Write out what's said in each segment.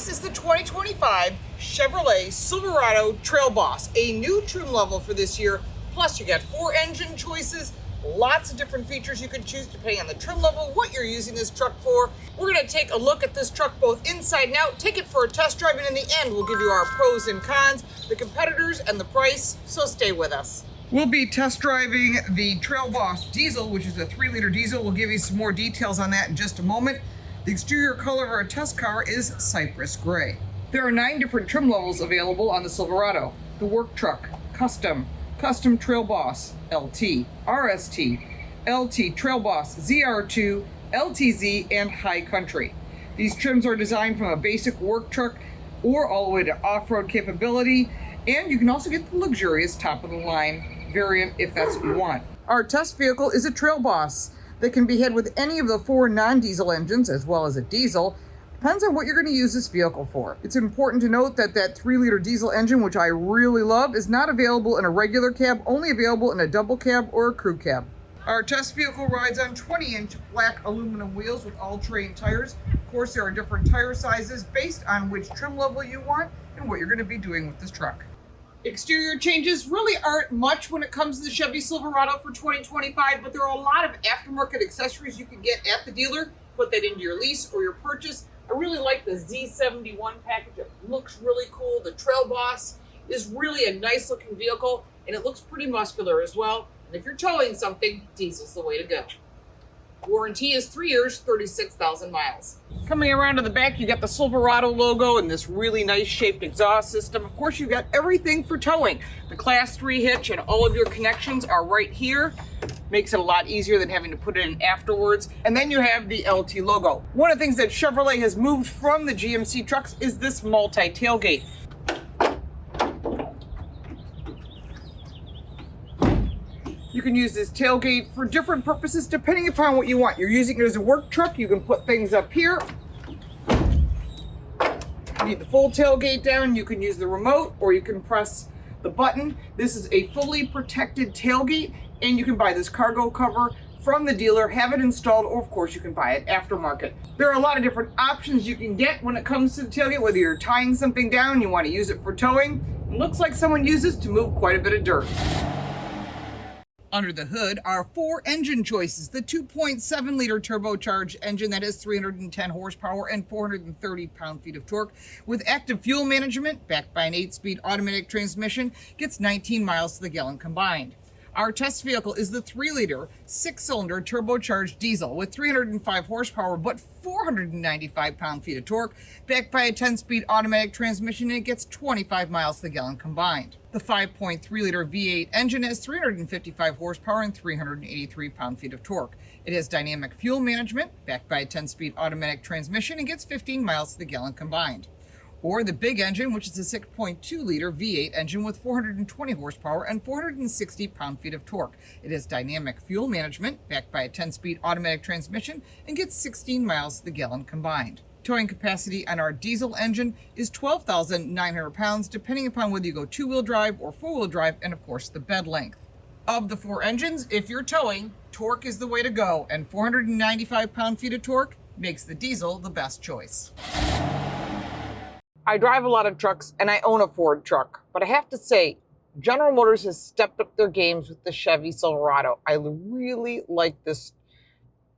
This is the 2025 Chevrolet Silverado Trail Boss, a new trim level for this year. Plus you got 4 engine choices, lots of different features you can choose depending on the trim level, what you're using this truck for. We're gonna take a look at this truck both inside and out, take it for a test drive, and in the end, we'll give you our pros and cons, the competitors, and the price, so stay with us. We'll be test driving the Trail Boss Diesel, which is a 3-liter diesel. We'll give you some more details on that in just a moment. The exterior color of our test car is Cypress Gray. There are 9 different trim levels available on the Silverado. The Work Truck, Custom, Custom Trail Boss, LT, RST, LT Trail Boss, ZR2, LTZ, and High Country. These trims are designed from a basic work truck or all the way to off-road capability, and you can also get the luxurious top-of-the-line variant if that's what you want. Our test vehicle is a Trail Boss that can be hit with any of the 4 non-diesel engines as well as a diesel. Depends on what you're going to use this vehicle for. It's important to note that that 3-liter diesel engine, which I really love, is not available in a regular cab, only available in a double cab or a crew cab. Our test vehicle rides on 20-inch black aluminum wheels with all-terrain tires. Of course, there are different tire sizes based on which trim level you want and what you're going to be doing with this truck. Exterior changes really aren't much when it comes to the Chevy Silverado for 2025, but there are a lot of aftermarket accessories you can get at the dealer. Put that into your lease or your purchase. I really like the Z71 package. It looks really cool. The Trail Boss is really a nice looking vehicle, and it looks pretty muscular as well. And if you're towing something, diesel's the way to go. Warranty is 3 years, 36,000 miles. Coming around to the back, you got the Silverado logo and this really nice shaped exhaust system. Of course, you got everything for towing. The Class 3 hitch and all of your connections are right here. Makes it a lot easier than having to put it in afterwards. And then you have the LT logo. One of the things that Chevrolet has moved from the GMC trucks is this multi-tailgate. You can use this tailgate for different purposes depending upon what you want. You're using it as a work truck, you can put things up here. You need the full tailgate down, you can use the remote or you can press the button. This is a fully protected tailgate, and you can buy this cargo cover from the dealer, have it installed, or of course you can buy it aftermarket. There are a lot of different options you can get when it comes to the tailgate, whether you're tying something down, you want to use it for towing. It looks like someone uses to move quite a bit of dirt. Under the hood are 4 engine choices. The 2.7-liter turbocharged engine that has 310 horsepower and 430 pound-feet of torque with active fuel management backed by an 8-speed automatic transmission gets 19 miles to the gallon combined. Our test vehicle is the 3-liter 6-cylinder turbocharged diesel with 305 horsepower but 495 pound-feet of torque backed by a 10-speed automatic transmission, and it gets 25 miles to the gallon combined. The 5.3-liter V8 engine has 355 horsepower and 383 pound-feet of torque. It has dynamic fuel management backed by a 10-speed automatic transmission and gets 15 miles to the gallon combined. Or the big engine, which is a 6.2-liter V8 engine with 420 horsepower and 460 pound-feet of torque. It has dynamic fuel management backed by a 10-speed automatic transmission and gets 16 miles to the gallon combined. Towing capacity on our diesel engine is 12,900 pounds, depending upon whether you go 2-wheel drive or 4-wheel drive, and of course the bed length. Of the 4 engines, if you're towing, torque is the way to go, and 495 pound-feet of torque makes the diesel the best choice. I drive a lot of trucks and I own a Ford truck, but I have to say, General Motors has stepped up their games with the Chevy Silverado. I really like this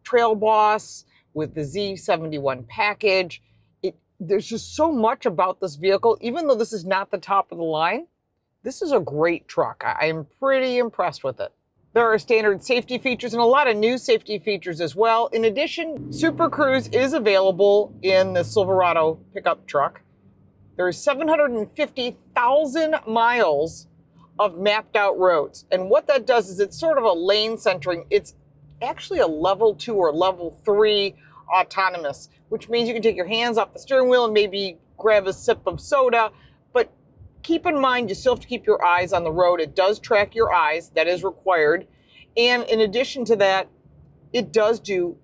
Trail Boss with the Z71 package. There's just so much about this vehicle. Even though this is not the top of the line, this is a great truck. I am pretty impressed with it. There are standard safety features and a lot of new safety features as well. In addition, Super Cruise is available in the Silverado pickup truck. There are 750,000 miles of mapped out roads. And what that does is it's sort of a lane centering. It's actually a level 2 or level 3 autonomous, which means you can take your hands off the steering wheel and maybe grab a sip of soda. But keep in mind, you still have to keep your eyes on the road. It does track your eyes. That is required. And in addition to that, it does do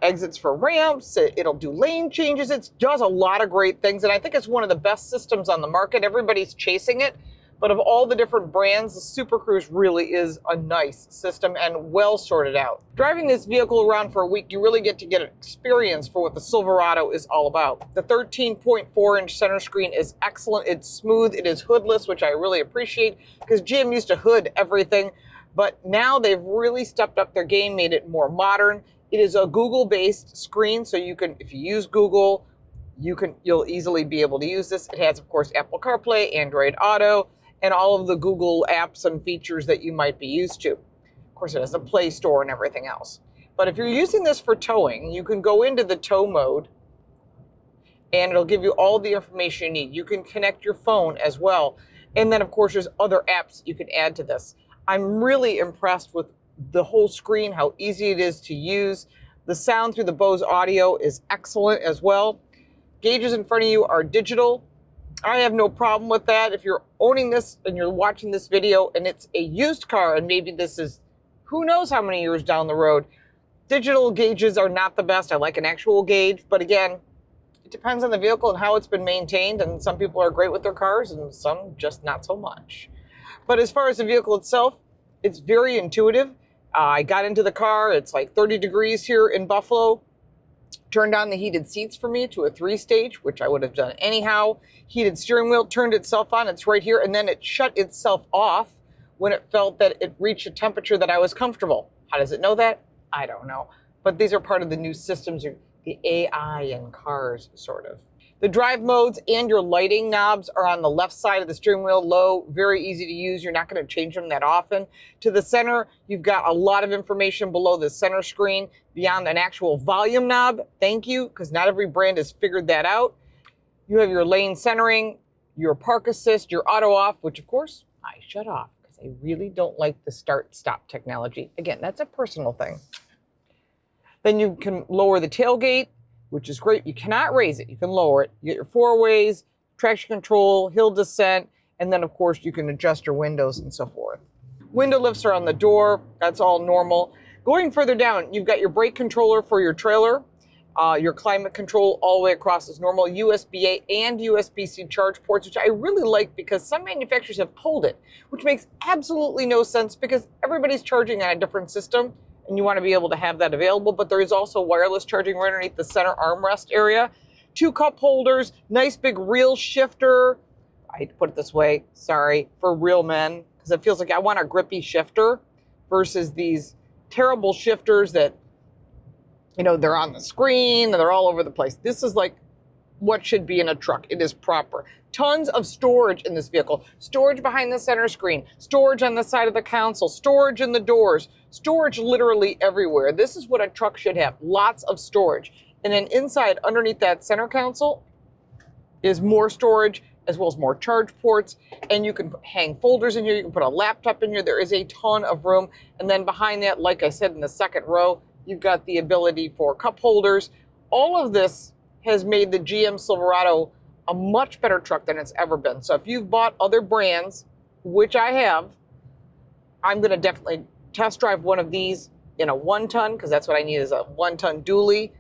exits for ramps, it'll do lane changes, it does a lot of great things, and I think it's one of the best systems on the market. Everybody's chasing it, But of all the different brands, the Super Cruise really is a nice system and well sorted out. Driving this vehicle around for a week, you really get to get an experience for what the Silverado is all about. The 13.4-inch center screen is excellent. It's smooth. It is hoodless, which I really appreciate because GM used to hood everything. But now they've really stepped up their game, made it more modern. It is a Google-based screen, so you can, if you use Google, you'll easily be able to use this. It has, of course, Apple CarPlay, Android Auto, and all of the Google apps and features that you might be used to. Of course, it has a Play Store and everything else. But if you're using this for towing, you can go into the tow mode and it'll give you all the information you need. You can connect your phone as well. And then, of course, there's other apps you can add to this. I'm really impressed with the whole screen, how easy it is to use. The sound through the Bose audio is excellent as well. Gauges in front of you are digital. I have no problem with that. If you're owning this and you're watching this video and it's a used car and maybe this is who knows how many years down the road, digital gauges are not the best. I like an actual gauge, but again, it depends on the vehicle and how it's been maintained, and some people are great with their cars and some just not so much. But as far as the vehicle itself, it's very intuitive. I got into the car, it's like 30 degrees here in Buffalo. Turned on the heated seats for me to a 3-stage, which I would have done anyhow. Heated steering wheel, turned itself on, it's right here, and then it shut itself off when it felt that it reached a temperature that I was comfortable. How does it know that? I don't know. But these are part of the new systems, the AI in cars, sort of. The drive modes and your lighting knobs are on the left side of the steering wheel, low, very easy to use. You're not going to change them that often. To the center, you've got a lot of information below the center screen beyond an actual volume knob. Thank you, because not every brand has figured that out. You have your lane centering, your park assist, your auto off, which of course I shut off because I really don't like the start-stop technology. Again, that's a personal thing. Then you can lower the tailgate, which is great. You cannot raise it, you can lower it. You get your 4-ways, traction control, hill descent, and then of course you can adjust your windows and so forth. Window lifts are on the door, that's all normal. Going further down, you've got your brake controller for your trailer, your climate control all the way across is normal, USB-A and USB-C charge ports, which I really like because some manufacturers have pulled it, which makes absolutely no sense because everybody's charging on a different system. And you want to be able to have that available, but there is also wireless charging right underneath the center armrest area. 2 cup holders, nice big reel shifter. I hate to put it this way, sorry, for real men, because it feels like I want a grippy shifter versus these terrible shifters that, you know, they're on the screen and they're all over the place. This is like what should be in a truck. It is proper. Tons of storage in this vehicle. Storage behind the center screen, storage on the side of the console, storage in the doors, storage literally everywhere. This is what a truck should have, lots of storage. And then inside, underneath that center console, is more storage as well as more charge ports. And you can hang folders in here, you can put a laptop in here. There is a ton of room. And then behind that, like I said, in the second row, you've got the ability for cup holders. All of this has made the GM Silverado a much better truck than it's ever been. So if you've bought other brands, which I have, I'm going to definitely test drive one of these in a 1-ton, because that's what I need is a 1-ton dually,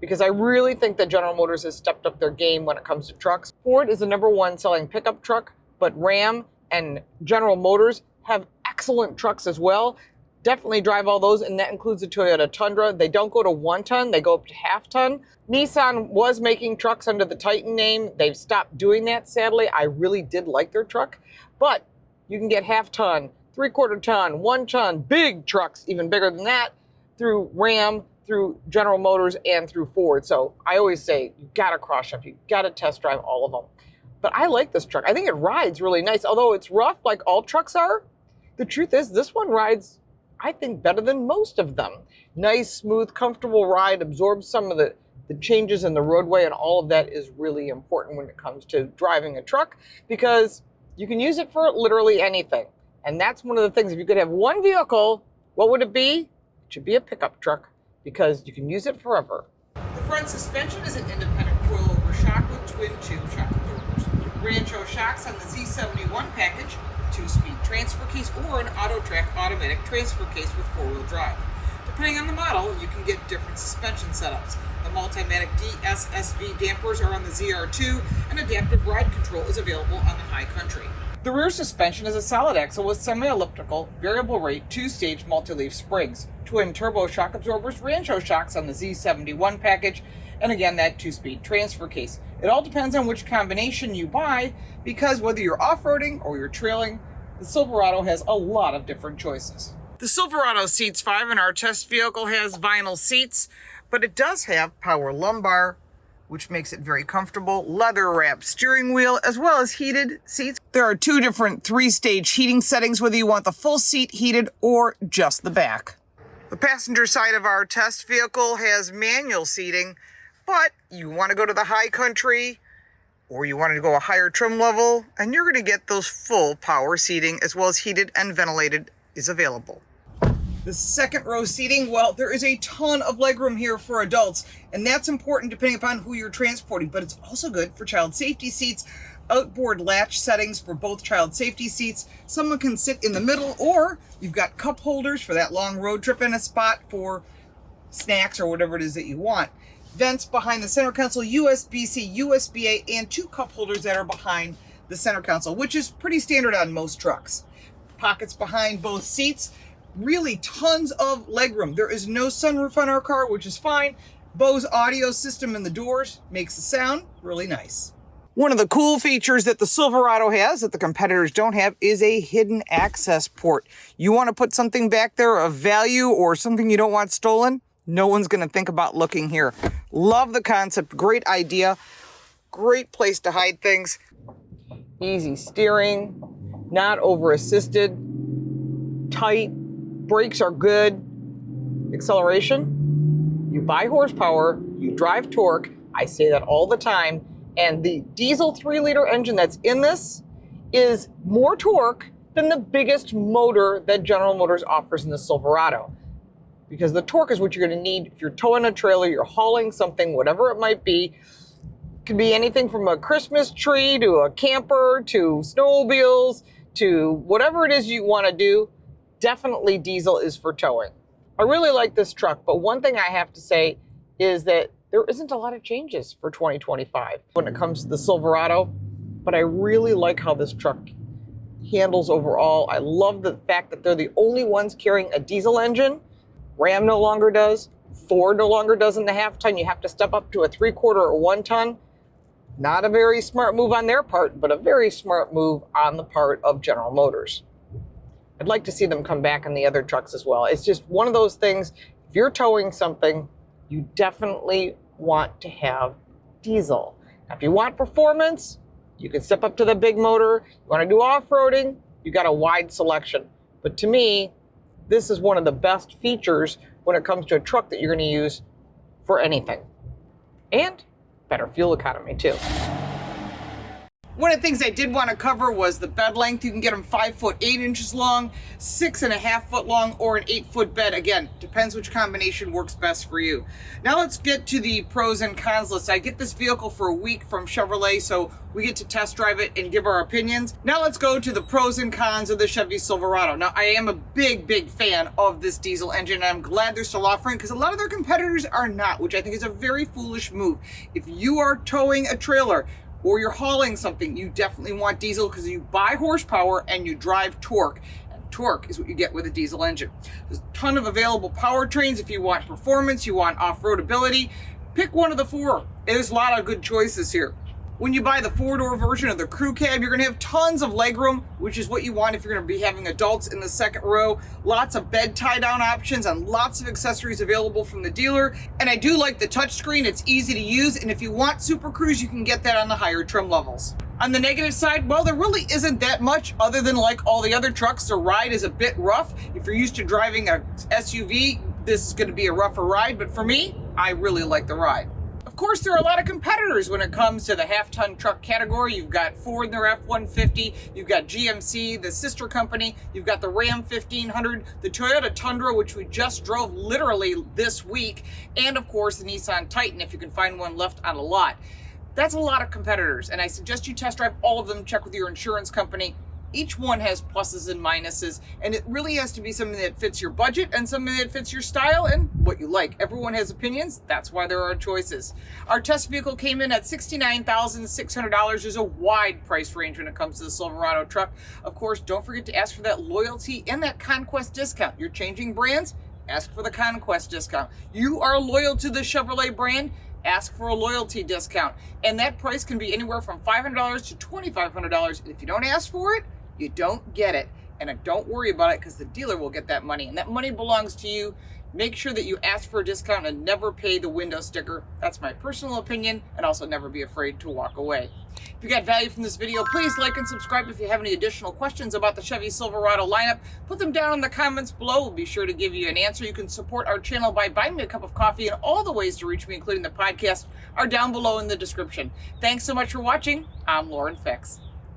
because I really think that General Motors has stepped up their game when it comes to trucks. Ford is the #1 selling pickup truck, but Ram and General Motors have excellent trucks as well. Definitely drive all those, and that includes the Toyota Tundra. They don't go to 1-ton, they go up to half-ton. Nissan was making trucks under the Titan name. They've stopped doing that, sadly. I really did like their truck, but you can get half-ton, 3/4 ton, 1-ton, big trucks, even bigger than that, through Ram, through General Motors, and through Ford. So I always say, you gotta cross-shop, you gotta test drive all of them. But I like this truck. I think it rides really nice, although it's rough like all trucks are. The truth is, this one rides, I think, better than most of them. Nice, smooth, comfortable ride, absorbs some of the changes in the roadway, and all of that is really important when it comes to driving a truck, because you can use it for literally anything. And that's one of the things, if you could have one vehicle, what would it be? It should be a pickup truck, because you can use it forever. The front suspension is an independent coilover shock with twin tube shock absorbers. Rancho shocks on the Z71 package, 2-speed transfer case, or an AutoTrack automatic transfer case with 4-wheel drive. Depending on the model, you can get different suspension setups. The Multimatic DSSV dampers are on the ZR2, and adaptive ride control is available on the High Country. The rear suspension is a solid axle with semi-elliptical, variable rate, 2-stage multi-leaf springs, twin turbo shock absorbers, Rancho shocks on the Z71 package, and again, that 2-speed transfer case. It all depends on which combination you buy, because whether you're off-roading or you're trailing, the Silverado has a lot of different choices. The Silverado Seats 5 in our test vehicle has vinyl seats, but it does have power lumbar, which makes it very comfortable, leather-wrapped steering wheel, as well as heated seats. There are 2 different 3-stage heating settings, whether you want the full seat heated or just the back. The passenger side of our test vehicle has manual seating, but you want to go to the high country, or you want to go a higher trim level, and you're going to get those full power seating, as well as heated and ventilated is available. The second row seating, well, there is a ton of legroom here for adults, and that's important depending upon who you're transporting, but it's also good for child safety seats, outboard latch settings for both child safety seats. Someone can sit in the middle, or you've got cup holders for that long road trip and a spot for snacks or whatever it is that you want. Vents behind the center console, USB-C, USB-A, and 2 cup holders that are behind the center console, which is pretty standard on most trucks. Pockets behind both seats. Really tons of legroom. There is no sunroof on our car, which is fine. Bose audio system in the doors makes the sound really nice. One of the cool features that the Silverado has that the competitors don't have is a hidden access port. You want to put something back there of value or something you don't want stolen? No one's going to think about looking here. Love the concept. Great idea. Great place to hide things. Easy steering, not over-assisted, tight. Brakes are good. Acceleration, you buy horsepower, you drive torque. I say that all the time. And the diesel 3-liter engine that's in this is more torque than the biggest motor that General Motors offers in the Silverado. Because the torque is what you're going to need if you're towing a trailer, you're hauling something, whatever it might be. It could be anything from a Christmas tree to a camper to snowmobiles to whatever it is you want to do. Definitely diesel is for towing. I really like this truck, but one thing I have to say is that there isn't a lot of changes for 2025 when it comes to the Silverado, but I really like how this truck handles overall. I love the fact that they're the only ones carrying a diesel engine. Ram no longer does. Ford no longer does in the half-ton. You have to step up to a 3/4 or 1 ton. Not a very smart move on their part, but a very smart move on the part of General Motors. I'd like to see them come back on the other trucks as well. It's just one of those things, if you're towing something, you definitely want to have diesel. Now, if you want performance, you can step up to the big motor. You want to do off-roading, you got a wide selection. But to me, this is one of the best features when it comes to a truck that you're going to use for anything. And better fuel economy too. One of the things I did want to cover was the bed length. You can get them 5 foot 8 inches long, 6.5 foot long, or an 8-foot bed. Again, depends which combination works best for you. Now let's get to the pros and cons list. I get this vehicle for a week from Chevrolet, so we get to test drive it and give our opinions. Now let's go to the pros and cons of the Chevy Silverado. Now I am a big fan of this diesel engine, and I'm glad they're still offering because a lot of their competitors are not, which I think is a very foolish move. If you are towing a trailer, or you're hauling something, you definitely want diesel because you buy horsepower and you drive torque. And torque is what you get with a diesel engine. There's a ton of available powertrains. If you want performance, you want off-road ability, pick one of the 4. There's a lot of good choices here. When you buy the 4-door version of the crew cab, you're going to have tons of legroom, which is what you want if you're going to be having adults in the second row. Lots of bed tie-down options and lots of accessories available from the dealer. And I do like the touchscreen. It's easy to use. And if you want Super Cruise, you can get that on the higher trim levels. On the negative side, well, there really isn't that much other than like all the other trucks. The ride is a bit rough. If you're used to driving a SUV, this is going to be a rougher ride. But for me, I really like the ride. Of course, there are a lot of competitors when it comes to the half-ton truck category. You've got Ford, their F-150. You've got GMC, the sister company. You've got the Ram 1500, the Toyota Tundra, which we just drove literally this week. And of course, the Nissan Titan, if you can find one left on a lot. That's a lot of competitors, and I suggest you test drive all of them. Check with your insurance company. Each one has pluses and minuses, and it really has to be something that fits your budget and something that fits your style and what you like. Everyone has opinions. That's why there are choices. Our test vehicle came in at $69,600. There's a wide price range when it comes to the Silverado truck. Of course, don't forget to ask for that loyalty and that conquest discount. You're changing brands? Ask for the conquest discount. You are loyal to the Chevrolet brand? Ask for a loyalty discount. And that price can be anywhere from $500 to $2,500. And if you don't ask for it, you don't get it. And don't worry about it, because the dealer will get that money, and that money belongs to you. Make sure that you ask for a discount and never pay the window sticker. That's my personal opinion. And also never be afraid to walk away. If you got value from this video, please like and subscribe. If you have any additional questions about the Chevy Silverado lineup, put them down in the comments below. We'll be sure to give you an answer. You can support our channel by buying me a cup of coffee, and all the ways to reach me, including the podcast, are down below in the description. Thanks so much for watching. I'm LaurenFix.